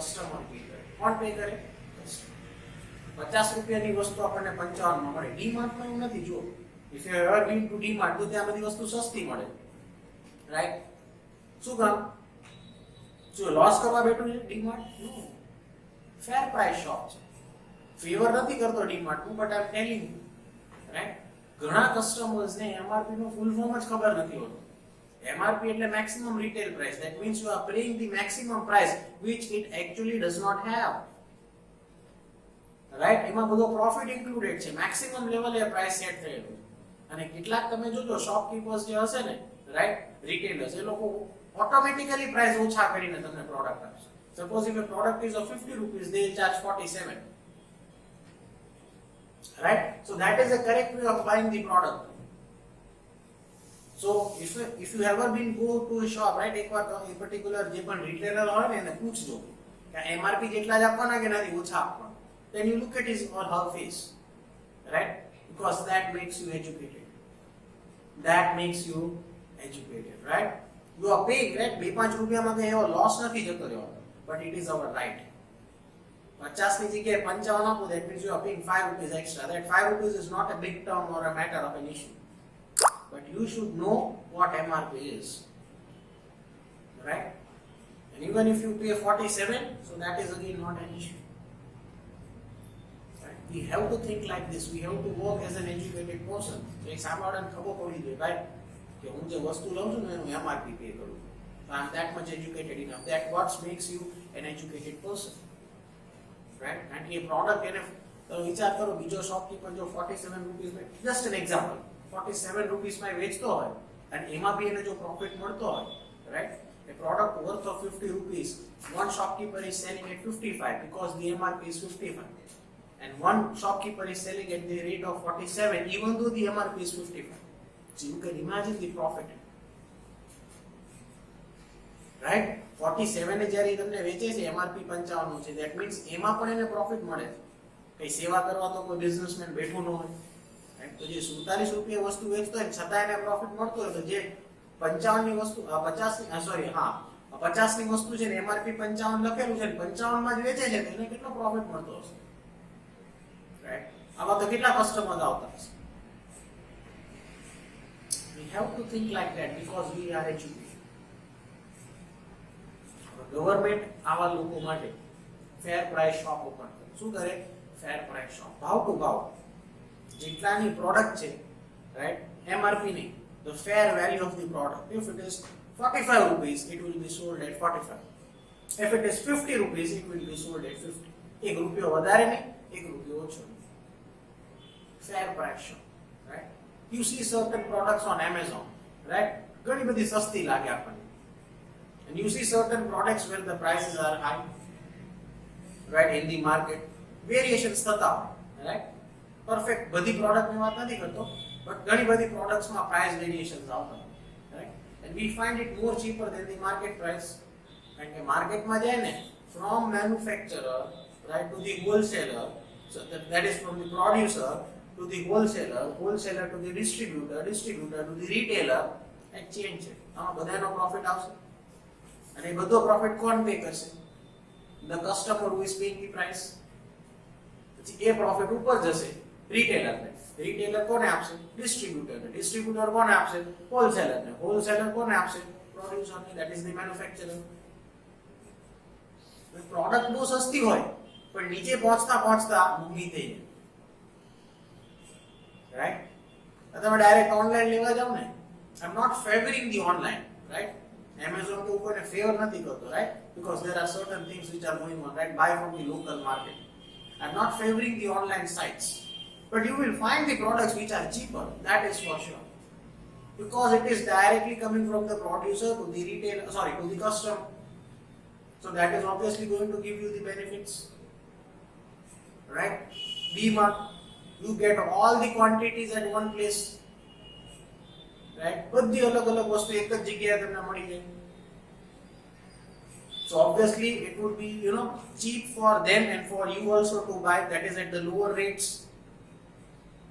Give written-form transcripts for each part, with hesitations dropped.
Customer pay કરે. કોણ pay કરે? કસ્ટમર. 50 રૂપિયાની વસ્તુ આપણને 55 માં મળે. ડીમાર્ટમાં એવું નથી. જો if you ever bin two DMart તો ત્યાં બધી વસ્તુ સસ્તી મળે, રાઈટ? શું કામ? જો લોસ કરવા બેઠું છે ડીમાર્ટ? નો. ફેર પ્રાઇસ શોપ છે. ફેવર નથી કરતો ડીમાર્ટ નું, but I M telling you, right? ઘણા કસ્ટમર્સ ને એમઆરપી નો ફૂલ ફોર્મ જ ખબર નથી હોતો. MRP એટલે maximum retail price. That means you are paying the maximum price which it actually does not have. Right? એમાં બધો profit included છે. maximum level એ price set થયેલું છે. અને કેટલાક તમે જોજો શોપકીપર્સ જે હશે ને, રાઈટ, રિટેલર્સ, એ લોકો ઓટોમેટિકલી પ્રાઇસ ઓછા કરીને તમને પ્રોડક્ટ આપશે. Suppose if a product is of 50 rupees, they will charge 47. Right? So that is the correct way of buying the product. So if you ever been go to a shop, right, એકવાર એ particular જે પણ retailer હોય ને એને પૂછજો કે MRP જેટલા જ આપવાના કે નથી ઓછા આપવાના. Then you look at his or her face, right? Because that makes you educated. That makes you educated, right? You are paying, right? 2-5 રૂપિયામાં કઈ એવો લોસ નથી જતો રહેવાનો, but it is our right. 50 ની જગ્યાએ 55 આપો, that means you are paying 5 rupees extra. That 5 rupees is not a big term or a matter of an issue. But you should know what MRP is, right? And even if you pay 47, so that is again not an issue. Right? We have to think like this. We have to work as an educated person. So એક સામાન્ય ખબર પડી જોઈએ, right? કે હું જે વસ્તુ લઉં છું ને એનું MRP પે કરું. So I'm that much educated enough. That what makes you an educated person, right? And A product એને વિચાર કરો, બીજો શોપકીપર જો 47 રૂપીસ માં, just an example, 47 rupees માં વેચતો હોય અને એમાં બી એને જો પ્રોફિટ મળતો હોય, right, a product worth of 50 rupees, one shopkeeper is selling at 55 because the MRP is 55, and one shopkeeper is selling at the rate of 47 even though the MRP is 55. So you can imagine the profit, right? 47 એ જ્યારે તમને વેચે છે, MRP 55 નું છે, that means એમાં પણ એને profit મળે છે. કઈ સેવા કરવા તો કોઈ બિઝનેસમેન બેઠું ન હોય. તો જે 47 રૂપિયા વસ્તુ વેચતો હોય છતાં એને પ્રોફિટ મળતો હોય, તો જે 55 ની વસ્તુ 50 ની વસ્તુ છે ને એમઆરપી 55 લખેલું છે ને 55 માં જ વેચે છે, તો એને કેટલો પ્રોફિટ મળતો હશે, રાઈટ? આવા તો કેટલા કસ્ટમર્સ આવતા હશે. We have to think like that because we are educated. Government આવા લોકો માટે ફેર પ્રાઇસ શોપ ઓપન કરે. શું કરે? ફેર પ્રાઇસ શોપ. ભાવ ટુ ભાવ જેટલાની પ્રોડક્ટ છે, રાઈટ, એમઆરપી નહીં, the fair value of the product. If it is 45 rupees, it will be sold at 45. If it is 50 rupees, it will be sold at 50. એક રૂપિયો વધારે નહીં, એક રૂપિયો ઓછો નહીં. Fair price shop, right? You see certain products on Amazon, right? ઘણી બધી સસ્તી લાગે આપણને. And you see certain products where the prices are high, right, in the market. Variations થતા હોય, right? પરફેક્ટ બધી પ્રોડક્ટની વાત નથી કરતો, બટ ઘણી બધી પ્રોડક્ટ્સમાં પ્રાઇસ વેરિએશન્સ આવતા હોય, right? And we find it more cheaper than the market price. કારણ કે માર્કેટમાં જાય ને, from manufacturer, right, to the wholesaler, so that is from the producer to the wholesaler, wholesaler to the distributor, distributor to the retailer, એક chain છે. આમાં બધાનો profit આવશે. અને એ બધો પ્રોફિટ કોણ પે કરશે? The customer who is paying the price. પછી એ પ્રોફિટ ઉપર જશે રિટેલરને. રિટેલર કોને આપશે? ડિસ્ટ્રીબ્યુટરને. ડિસ્ટ્રીબ્યુટર કોને આપશે? હોલસેલરને. હોલસેલર કોને આપશે? પ્રોડ્યુસરને. That is the manufacturer. Product બહુ સસ્તી હોય પણ નીચે પહોંચતા પહોંચતા મોંઘી થઈ જાય, રાઈટ? તમે ડાયરેક્ટ ઓનલાઈન લેવા જાવ ને, I am not favouring the online, right? Amazon કે કોઈને ફેવર નથી કરતો, right? Because there are certain things which are going on, right? Buy from the local market. I'm not favoring the online sites, but you will find the products which are cheaper, that is for sure, because it is directly coming from the producer to the retailer, to the customer. So that is obviously going to give you the benefits, right? DMart, you get all the quantities at one place, right? બધી અલગ અલગ વસ્તુ એક જ જગ્યાએ તમને મળી જાય. So obviously it would be, cheap for them and for you also to buy, that is at the lower rates,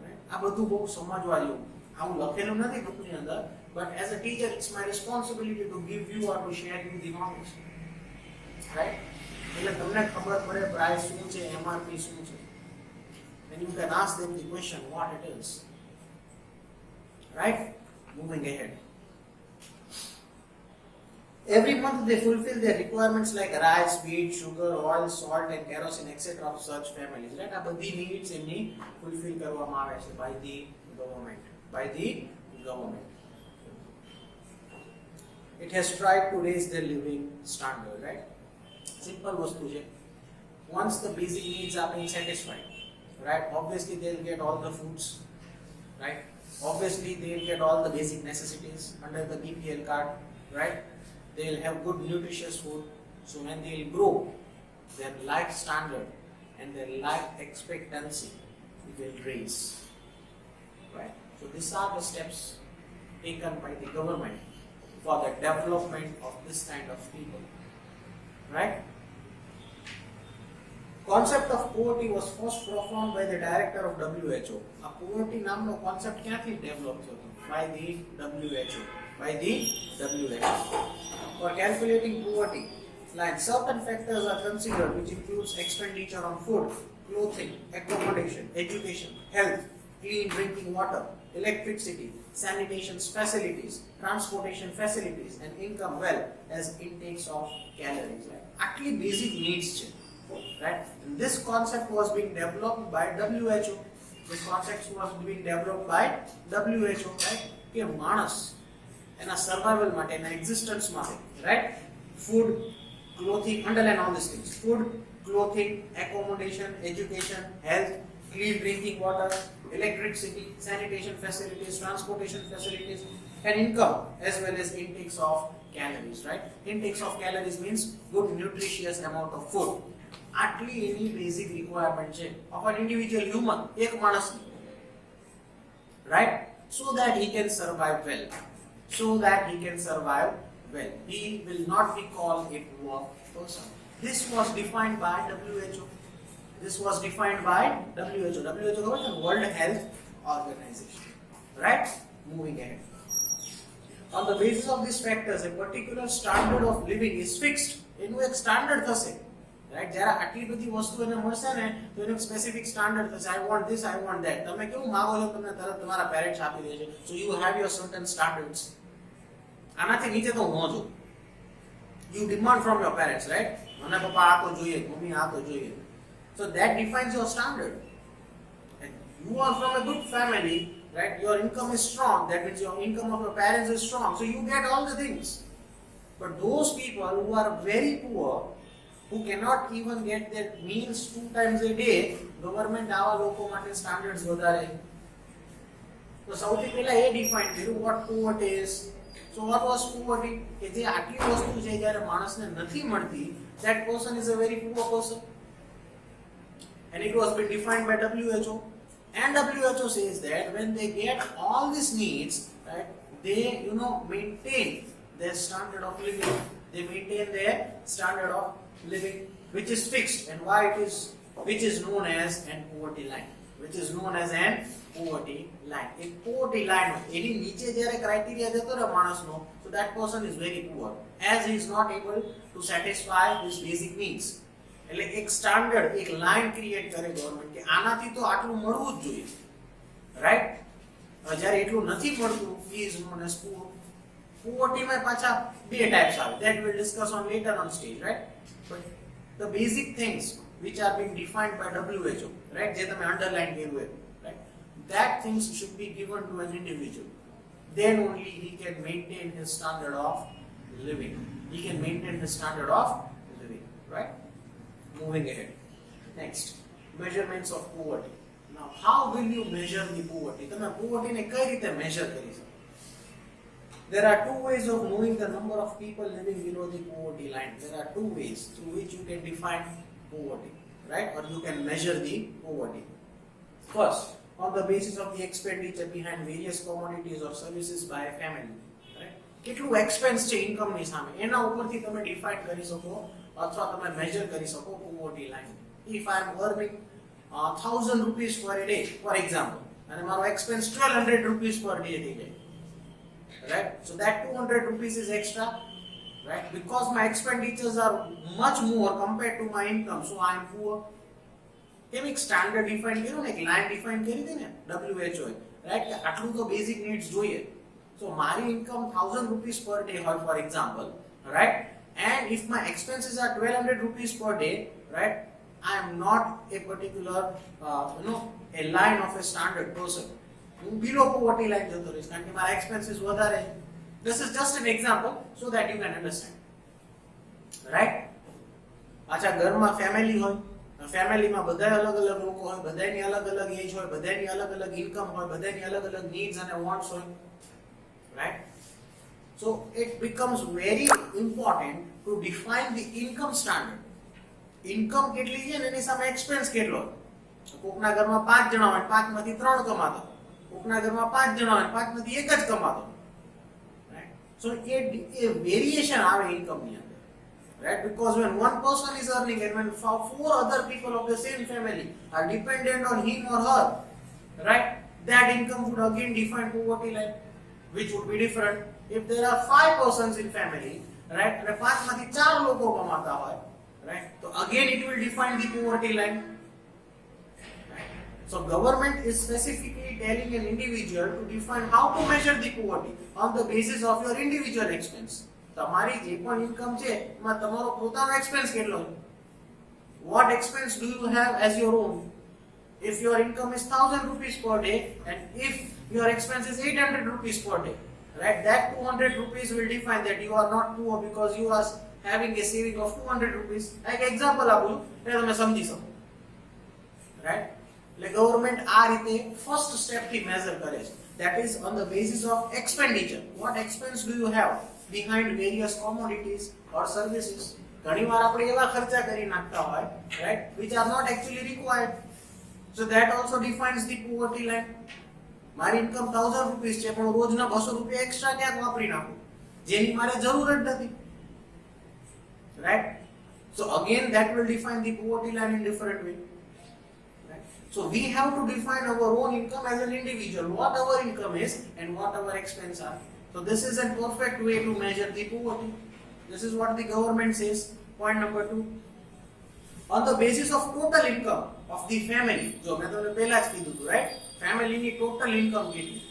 right? આ બધું બહુ સમજવા જેવું. આવું લખેલું નથી બુકની અંદર, but as a teacher it's my responsibility to give you or to share you the knowledge, right? એટલે તમે તમને ખબર પડે પ્રાઇસ શું છે, એમઆરપી શું છે, then you can ask them the question what it is. Right? Moving ahead. Every month they fulfill their requirements like rice, wheat, sugar, oil, salt and kerosene etc. of such families. Right? આ બધી needs એમની fulfill કરવામાં આવે છે by the government. By the government. It has tried to raise their living standard. Right? Simple વસ્તુ છે. Once the basic needs are being satisfied, right? Obviously they'll get all the foods, right? Obviously they'll get all the basic necessities under the BPL card, right? They'll have good nutritious food. So when they'll grow, their life standard and their life expectancy will raise, right? So these are the steps taken by the government for the development of this kind of people, right? Concept of poverty was first profound by the director of WHO. આ poverty નામનો concept ક્યાંથી develop થયો હતો? By the WHO. By the WHO. For calculating poverty, like certain factors are considered which includes expenditure on food, clothing, accommodation, education, health, clean drinking water, electricity, sanitation facilities, transportation facilities and income well as intakes of calories. Right? Actually basic needs છે. Right? And this concept was being developed by WHO. This concept was being developed by WHO. Right? કે માણસ એના survival માટે, એના existence માટે, right? Food, clothing, underline all these things. Food, clothing, accommodation, education, health, clean drinking water, electricity, sanitation facilities, transportation facilities, and income as well as intakes of calories, right? Intakes of calories means good nutritious amount of food. આટલી એની basic requirement છે of an individual human, એક માણસની, right? So that he can survive well. So that he can survive well. He will not be called a poor person. This was defined by WHO. This was defined by WHO. WHO is the World Health Organization. Right? Moving ahead. On the basis of these factors, a particular standard of living is fixed. એનું એક standard થશે. Right, જ્યારે આટલી બધી વસ્તુ એને મળશે ને તો એનું એક સ્પેસિફિક સ્ટાન્ડર્ડ થશે. I want this, I want that. તમે કેવું માંગો છો તમને તરત તમારા પેરેન્ટ્સ આપી દે છે. So you have your certain standards. આનાથી નીચે તો ન જો. You demand from your parents, right? મને પપ્પા આ તો જોઈએ, મમ્મી આ તો જોઈએ. So that defines your standard. And you are from a good family, right? Your income is strong. That means your income of your parents is strong. So you get all the things. But those people who are very poor, who cannot even get their meals 2 times a day, government આવા લોકો માટે standards વધારે. તો સૌથી પહેલા એ define કર્યું what poverty is. So what was poverty? કે જે આટલી વસ્તુ છે જ્યારે માણસને નથી મળતી, that person is a very poor person. And it was been defined by WHO. And WHO says that when they get all these needs, right, they maintain their standard of living. They maintain their standard of living, which is fixed, and which is known as an poverty line. Which is known as an poverty line. A poverty line, any નીચે જ્યારે criteria જતો રહે માણસનો, so that person is very poor, as he is not able to satisfy his basic needs. એટલે એક standard, એક line create કરે government કે આનાથી તો આટલું મળવું જ જોઈએ, રાઈટ? જ્યારે એટલું નથી મળતું, he is known as poor. પોવર્ટીમાં પાછા બે ટાઈપ્સ આવે, that we'll discuss on later on stage, right? But the basic things which are being defined by WHO, right? જે તમે અંડરલાઈન કર્યું હોય, right? That things should be given to an individual. Then only he can maintain his standard of living. He can maintain his standard of living, right? Moving ahead. Next, measurements of poverty. Now, how will you measure the poverty? તમે poverty ને કઈ રીતે measure કરી શકો? There are 2 ways of knowing the number of people living below the poverty line. There are 2 ways through which you can define poverty, right? Or you can measure the poverty. First, on the basis of the expenditure behind various commodities or services by a family, right? કેટલું expense છે ઇન્કમની સામે, એના ઉપરથી તમે define કરી શકો અથવા તમે મેજર કરી શકો poverty line. If I am earning 1000 rupees per day, for example, અને મારો એક્સપેન્સ 1200 rupees per day થઈ જાય, right? So that 200 rupees is extra, right? Because my expenditures are much more compared to my income, so I am poor. કેમ એક standard define કર્યું ને, એક line define કરી હતી ને WHO, રાઈટ, કે આટલું તો બેઝિક નીડ્સ જોઈએ. સો મારી ઇન્કમ 1000 રૂપીસ પર ડે હોય for example, right, and if my expenses are 1200 rupees per day, right, I am not a particular a line of a standard person. હું below poverty line જતો રહીશ કારણ કે મારા expenses વધારે છે. This is just an example so that you can understand, right? પાછા ઘરમાં ફેમિલી હોય, ફેમિલીમાં બધા અલગ અલગ લોકો હોય, બધાની અલગ અલગ એજ હોય, બધાની અલગ અલગ ઇન્કમ હોય, બધાની અલગ અલગ નીડ્સ અને વોન્ટ્સ હોય, right? So it becomes very important to define the income standard. Income કેટલી છે ને એની સામે એક્સપેન્સ કેટલો. કોકના ઘરમાં 5 જણા હોય, 5 માંથી 3 કમાતો, કોકના ઘરમાં 5 જણા હોય, 5 માંથી 1 જ કમાતો, right? So a variation આવે ઇન્કમની અંદર, right? Because when one person is earning and when 4 other people of the same family are dependent on him or her, right, that income would again define poverty line, which would be different. If there are 5 persons in family, right, and 5 માંથી 4 લોકો કમાતા હોય, right, so again it will define the poverty line, right? So government is specifically telling an individual to define how to measure the poverty on the basis of your individual expense. તમારી જે પણ income છે એમાં તમારો પોતાનો expense કેટલો છે. What expense do you have as your own? If your income is 1000 rupees per day and if your expense is 800 rupees per day, right, that 200 rupees will define that you are not poor because you are having a saving of 200 rupees. Like example આપું એટલે તમે સમજી શકો, right? એટલે government આ રીતે first step થી measure કરે છે, that is on the basis of expenditure. What expense do you have behind various commodities or services? ઘણીવાર આપણે એવા ખર્ચા કરી નાખતા હોય, right, which are not actually required. So that also defines the poverty line. મારી ઇન્કમ 1000 રૂપિયા છે પણ રોજના 200 રૂપિયા એક્સ્ટ્રા ક્યાંક વાપરી નાખું જેની મારે જરૂર જ નથી, right? So again that will define the poverty line in different way, right? So we have to define our own income as an individual, what our income is and what our expenses are. So this is a perfect way to measure the poverty. This is what the government says. Point number 2, on the basis of total income of the family. જો મેં તમને પહેલા જ કીધું હતું, right? ફેમિલીની total income કેટલી.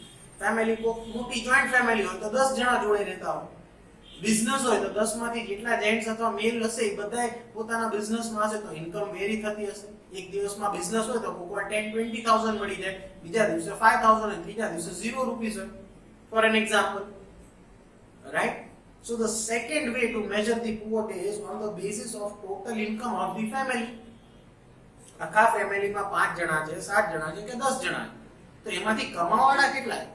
Family મોટી joint family હોય તો 10 જણા જોડે રહેતા હોય. બિઝનેસ હોય તો 10 માંથી જેટલા જેન્ટ્સ અથવા મેલ હશે એ બધાય પોતાના બિઝનેસમાં હશે તો ઇન્કમ વેરી થતી હશે. એક દિવસમાં બિઝનેસ હોય તો કોઈક 10-20,000 મળી જાય, બીજા દિવસે 5,000 અને ત્રીજા દિવસે 0 રૂપીસ હોય, for an example, right? So the second way to measure the poverty is on the basis of total income of the family. આખા ફેમિલીમાં 5 જણા છે, 7 જણા છે કે 10 જણા છે તો એમાંથી કમાવાળા કેટલા છે?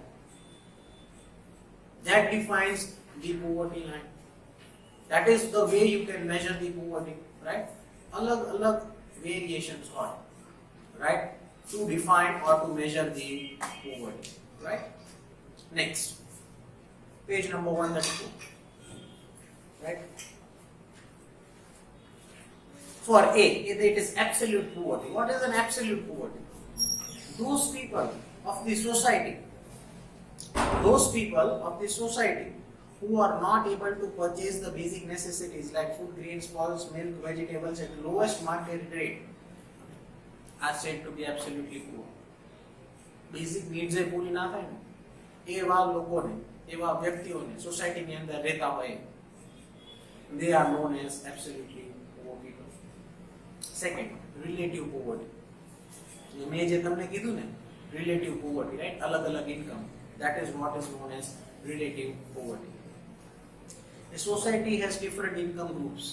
That defines the poverty line. That is the way you can measure the poverty, right? અલગ અલગ variations are, right, to define or to measure the poverty, right? Next, page number 132, right? For A, it is absolute poverty. What is an absolute poverty? Those people of the society who are not able to purchase the basic necessities like food, grains, pulse, milk, vegetables at the lowest market rate are said to be absolutely poor. Basic needs એ પૂરી ના થાય ને એવા લોકોને, એવા વ્યક્તિઓને સોસાયટીની અંદર રહેતા હોય, they are known as absolutely poor people. Second, relative poverty. મેં જે તમને કીધું ને relative poverty, right? અલગ અલગ income, that is what is known as relative poverty. A society has different income groups.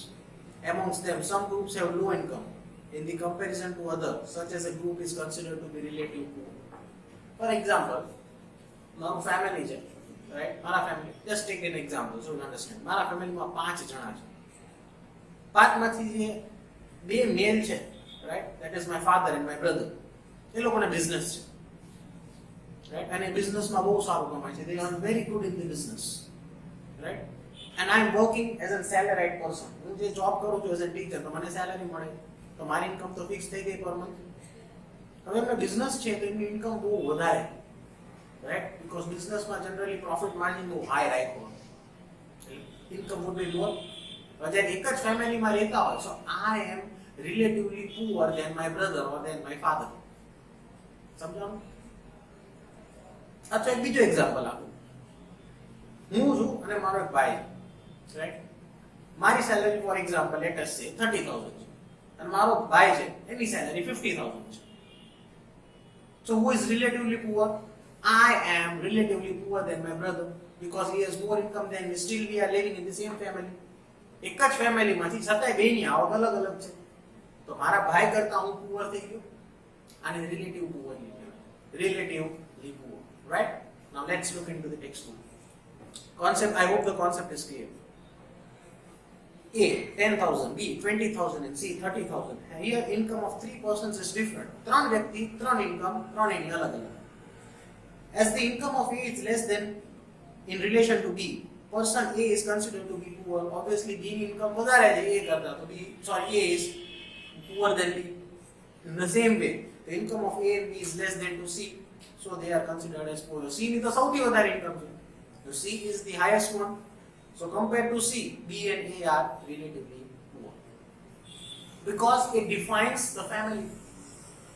Amongst them, some groups have low income in the comparison to others, such as a group is considered to be relative poor. For example, મારું family છે, right? મારા family, just take an example so you understand. મારા ફેમિલીમાં 5 જણા છે. 5 માંથી જે 2 મેલ છે, right? That is my father and my brother. એ લોકોને બિઝનેસ છે, right? અને બિઝનેસમાં બહુ સારું કમાય છે. They are very good in the business, right? And I am working as a salaried person. હું જે જોબ કરું છું as a teacher તો મને સેલરી મળે તો મારી ઇન્કમ તો ફિક્સ થઈ ગઈ પર મંથ. હવે એમનો બિઝનેસ છે તો એમની ઇન્કમ બહુ વધારે, right? Because બિઝનેસમાં જનરલી પ્રોફિટ માર્જિન બહુ હાઈ રાખ્યો. income would be more. જ્યારે એક જ ફેમિલીમાં રહેતા હોય, so I am relatively poor than my brother or than my father. સમજાણું? અચ્છા, એક બીજો એક્ઝામ્પલ આપું. હું છું અને મારો એક ભાઈ છે, રાઈટ? મારી salary for example let us સે 30,000 છે અને મારો ભાઈ છે એની સેલરી 50,000 છે. So who is relatively poor? I am relatively poorer than my brother because he has more income than me. Still we are living in the same family. એક જ ફેમિલીમાંથી છતાંય બેની આવક અલગ અલગ છે. તો મારા ભાઈ કરતા હું પુઅર થઈ ગયો. આને રિલેટિવ પુઅર કહેવાય. Relatively poor, right? Now let's look into the textbook. Concept, I hope the concept is clear. A 10,000, B 20,000 and C 30,000. Here income of three persons is different. ત્રણ વ્યક્તિ, ત્રણ income, ત્રણેયની અલગ અલગ. As the income of A is less than in relation to B, person A is considered to be poor. Obviously B ની income વધારે છે A કરતા, તો A is poorer than B. In the same way, the income of A and B is less than to C, so they are considered as poor. C ની તો સૌથી વધારે income છે. So C is the highest one. So compared to C, B and A are relatively poor. Because it defines the family.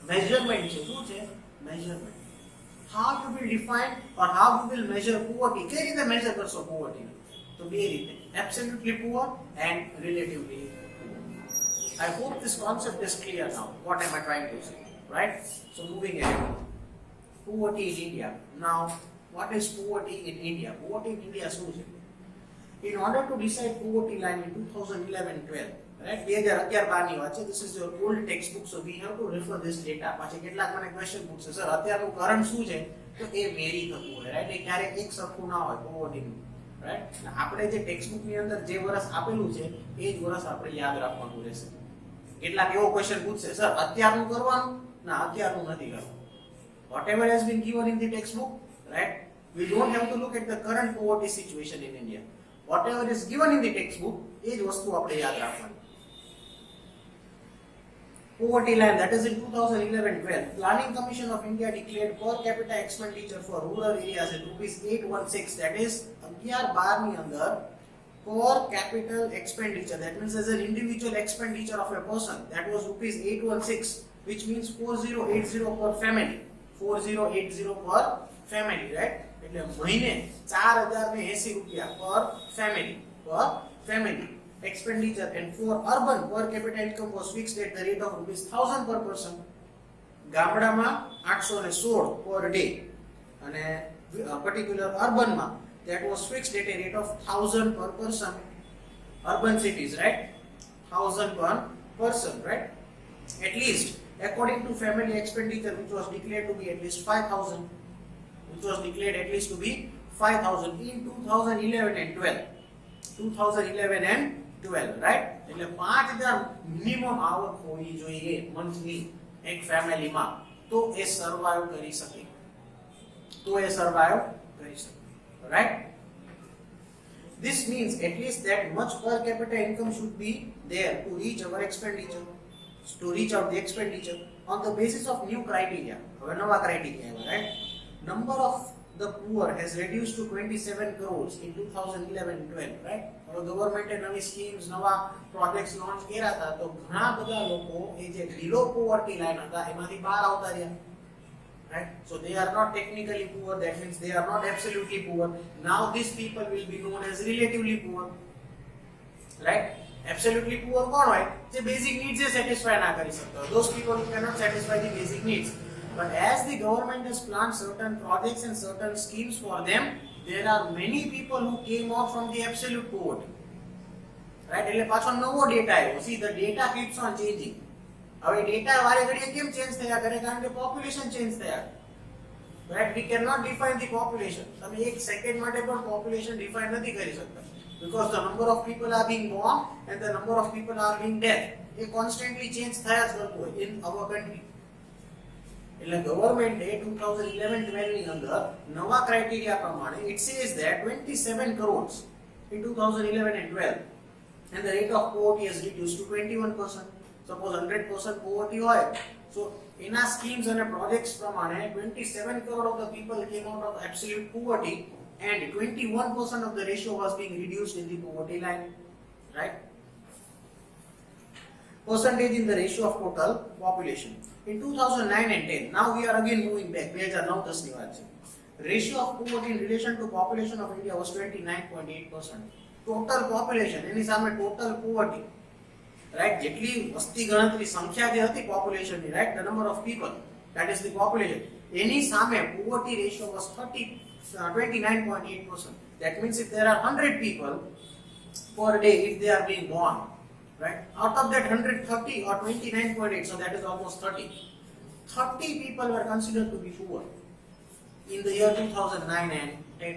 Measurement છે, શું છે? Measurement. How you will define or how you will measure poverty? કઈ રીતે measure કરશો poverty? તો બે રીતે, absolutely poor and relatively poor. I hope this concept is clear now. What am I trying to say? Right? So moving ahead. Poverty in India. Now, what is poverty in India? Poverty in India શું છે? In order to decide poverty line in 2011-12, right? 2011-12 ની વાત છે. This is your old textbook, so we have to refer this data. પાછી કેટલાક મને question પૂછશે, sir અત્યારનું કરંટ શું છે? તો એ વેરી થતું હોય, રાઈટ? એ ક્યારેક એક સરખું ના હોય પોવર્ટીનું, રાઈટ? આપણે જે ટેક્સ્ટબુક ની અંદર જે વર્ષ આપેલું છે એ જ વર્ષ આપણે યાદ રાખવાનું રહેશે. કેટલાક એવો ક્વેશ્ચન પૂછશે, સર અત્યારનું કરવાનું? ના, અત્યારનું નથી કરવાનું. Whatever has been given in the textbook, right? We don't have to look at the current poverty situation in India. Whatever is given in the textbook, એ જ વસ્તુ આપણે યાદ રાખવાની. Poverty line, that is in 2011-12. Planning Commission of India declared per capita expenditure for rural areas at ₹816. That is 11-12 ની અંદર per capital expenditure. That means as an individual expenditure of a person. That was ₹816, which means 4080 per family. 4080 per family, right? એટલે મહિને 4080 રૂપિયા per family expenditure. And for urban, per capita income was fixed at the rate of ₹1000 per person. ગામડામાં 816 per day અને particular urban માં that was fixed at a rate of 1000 per person. Urban cities, right? 1000 per person, right? At least according to family expenditure, which was declared to be at least 5,000, in 2011 and 12. 2011 and 12, right? એટલે 5000 minimum આવક હોવી જોઈએ monthly એક ફેમિલીમાં, તો એ survive કરી શકે, right? This means at least that much per capita income should be there to reach our expenditure, to reach out the expenditure on the basis of new criteria. હવે નવા ક્રાઇટેરિયા આવ્યા, right? Number of the poor has reduced to 27 crores in 2011-12, right? હવે ગવર્મેન્ટે નવી schemes, નવા projects launch કર્યા હતા, તો ઘણા બધા લોકો એ જે બિલો પોવર્ટી લાઈન હતા એમાંથી બહાર આવતા રહ્યા, right? So they are not technically poor, that means they are not absolutely poor. Now these people will be known as relatively poor, right? Absolutely poor કોણ હોય? જે બેઝિક નીડ્સ એ સેટિસ્ફાય ના કરી શકતા હોય. Those people who cannot satisfy the basic needs. But as the government has planned certain projects and certain schemes for them, there are many people who came out from the absolute poverty, right? એટલે પાછો નવો data આવ્યો. See, the data keeps on changing. હવે data વારે ઘડીએ કેમ change થયા કરે? કારણ કે પોપ્યુલેશન ચેન્જ થયા, right? We cannot define the population. તમે એક સેકન્ડ માટે પણ પોપ્યુલેશન ડિફાઇન નથી કરી શકતા, because the number of people are being born and the number of people are being dead. A constantly change થયા જ કરતું હોય in our country. એટલે ગવર્મેન્ટે 2011-12 ની અંદર નવા ક્રાઇટેરિયા પ્રમાણે it says that 27 crores in 2011 and 12, and the rate of poverty has reduced to 21%. Suppose 100% poverty હોય, so એના સ્કીમ્સ અને પ્રોજેક્ટ્સ પ્રમાણે 27 crore of the people came out of absolute poverty, and 21% of the ratio was being reduced in the poverty line, right? Percentage in the ratio of total population. In 2009 and 10, now we are again moving back. 2009-10 ની વાત છે. Ratio of poverty in relation to population of India was 29.8%. Total population, એની સામે total poverty, right? જેટલી વસ્તી ગણતરી સંખ્યા જે હતી population ની, right? The number of people, that is the population. એની સામે poverty ratio was 29.8%. That means if there are 100 people per day, if they are being born, right? Out of that 130 or 29.8, so that is almost 30. 30 people were considered to be poor in the year 2009 and 10.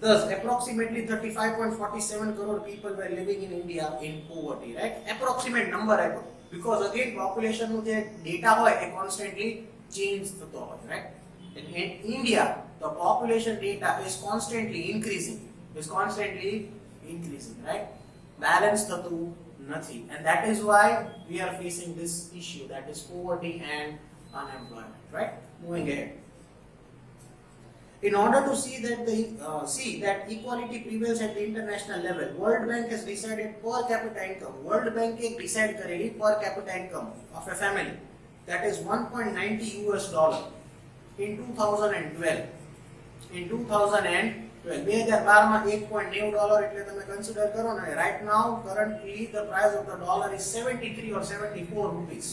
Thus, approximately 35.47 crore people were living in India in poverty, right? Approximate number I put, because again population નો જે data હોય એ constantly change થતો હોય, right? In India, the population data is constantly increasing, right? Balance થતું નથી, and that is why we are facing this issue, that is poverty and unemployment, right? Moving ahead. In order to see that equality prevails at the international level, World Bank has decided per capita income. World Bank has decided Kareli per capita income of a family, that is $1.90 in 2012. In 2012, 2012 માં $1.90 એટલે તમે consider કરો ને. Right now, currently the price of the dollar is 73 or 74 rupees.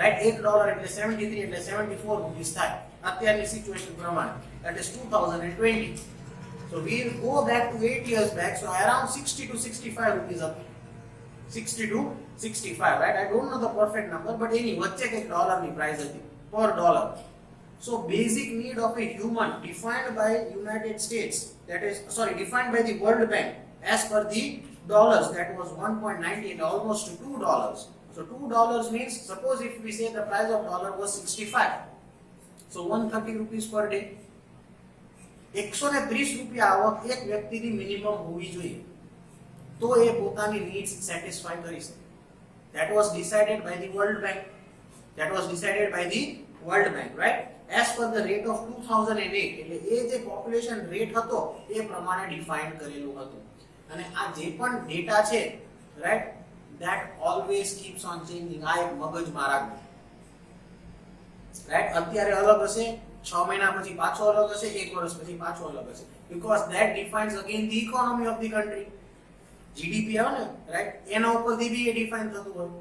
Right? $1 એટલે 73 એટલે 74 rupees થાય અત્યારની situation પ્રમાણે. That is 2020. So we will go back to 8 years back, so around 60 to 65 rupees up. 60 to 65, right? I don't know the perfect number, but any વચ્ચે કંઈક ડોલરની price હતી per dollar. So basic need of a human defined by United States, defined by the World Bank as per the dollars, that was 1.98, almost $2. So $2 means, suppose if we say the price of dollar was 65, so 130 rupees per day. 130 રૂપિયા આવક એક વ્યક્તિની minimum હોવી જોઈએ તો એ પોતાની needs satisfy કરી શકે. That was decided by the World Bank. Right? As per the rate of 2008, એટલે એ જે પોપ્યુલેશન રેટ હતો એ પ્રમાણે ડિફાઇન કરેલું હતું. અને આ જે પણ ડેટા છે, right, that always keeps on changing. આ એક મગજમાં રાખજો, right? અત્યારે અલગ હશે, 6 મહિના પછી પાછો અલગ હશે, 1 વર્ષ પછી પાછો અલગ હશે, because that defines again the economy of the country. GDP આવે ને, right? એના ઉપરથી બી એ ડિફાઇન થતું હોય.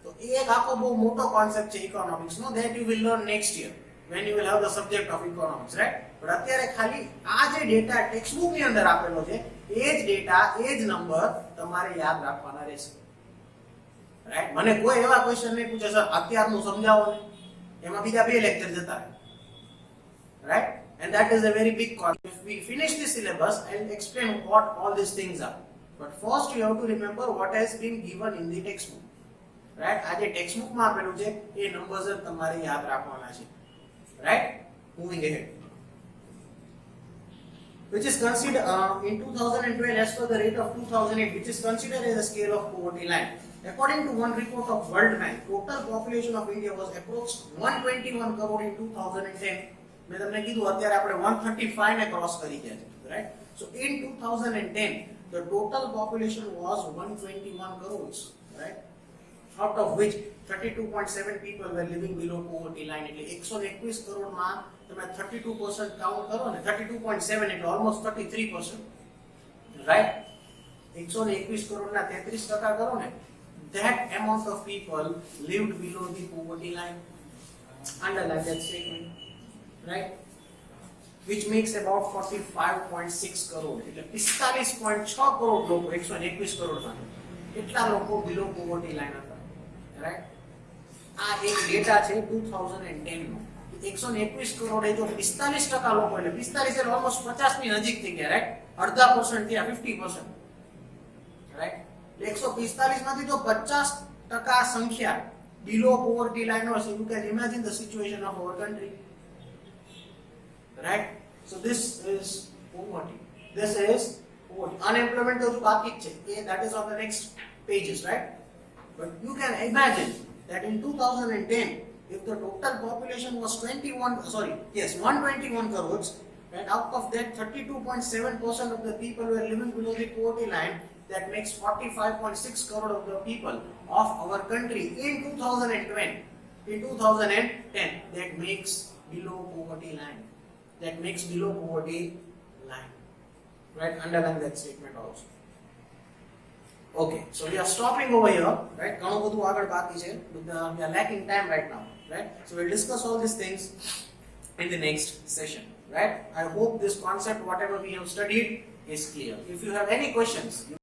તો એ એક આખો બહુ મોટો કોન્સેપ્ટ છે ઇકોનોમિક્સ નો, that you will learn next year when you will have the subject of economics, right? પણ અત્યારે ખાલી આ જે ડેટા ટેક્સ્ટ બુક ની અંદર આપેલો છે એ જ ડેટા, એ જ નંબર તમારે યાદ રાખવાના રહેશે, રાઈટ? મને કોઈ એવા ક્વેશ્ચન નહીં પૂછે સર અત્યારનું સમજાવો ને, એમાં બીજા 2 લેક્ચર જતા રહે, right? And that is a very big concept. If we finish the syllabus, I will explain what all these things are. But first you have to remember what has been given in the textbook, right? આ જે text book માં આપેલું છે એ numbers જ તમારે યાદ રાખવાના છે, right? Moving ahead, which is considered in 2012 as per the rate of 2008, which is considered as a scale of poverty line. According to one report of World Bank, total population of India was approx 121 crore in 2010. મેં તમને કીધું અત્યારે આપણે 135 ને cross કરી ગયા છે, right? So in 2010 the total population was 121 crores, right? Out of which 32.7 people were living below poverty line. એટલે 121 કરોડમાં તમે 32% કાઉન્ટ કરો ને, 32.7 એટલે almost 33%, right? 121 કરોડના 33% કરો ને, that amount of people lived below the poverty line. Underline that statement, right? Which makes about 45.6 crore. એટલે 45.6 કરોડ લોકો 121 કરોડમાં એટલા લોકો below poverty line હતા, right? આ એક ડેટા છે 2010 નો. 121 કરોડ એ જો 45% લોકો, એટલે 45 એટલે ઓલમોસ્ટ 50 ની નજીક થઈ ગયા, રાઈટ? અડધા % થી 50%, રાઈટ? 145 માંથી જો 50% સંખ્યા below poverty line હોય, so you can imagine the situation of our country, right? So this is poverty. Unemployment તો બાકી જ છે, that is on the next pages, right? But you can imagine that in 2010, if the total population was 121 crores Right? Out of that, 32.7% of the people were living below the poverty line. That makes 45.6 crore of the people of our country in 2010. In 2010, that makes below poverty line. That makes below poverty line. Right? Underline that statement also. Okay, so we are stopping over here, right? ઘણું બધું આગળ બાકી છે. We are lacking time right now, right? So we'll discuss all these things in the next session, right? I hope this concept, whatever we have studied, is clear. If you have any questions,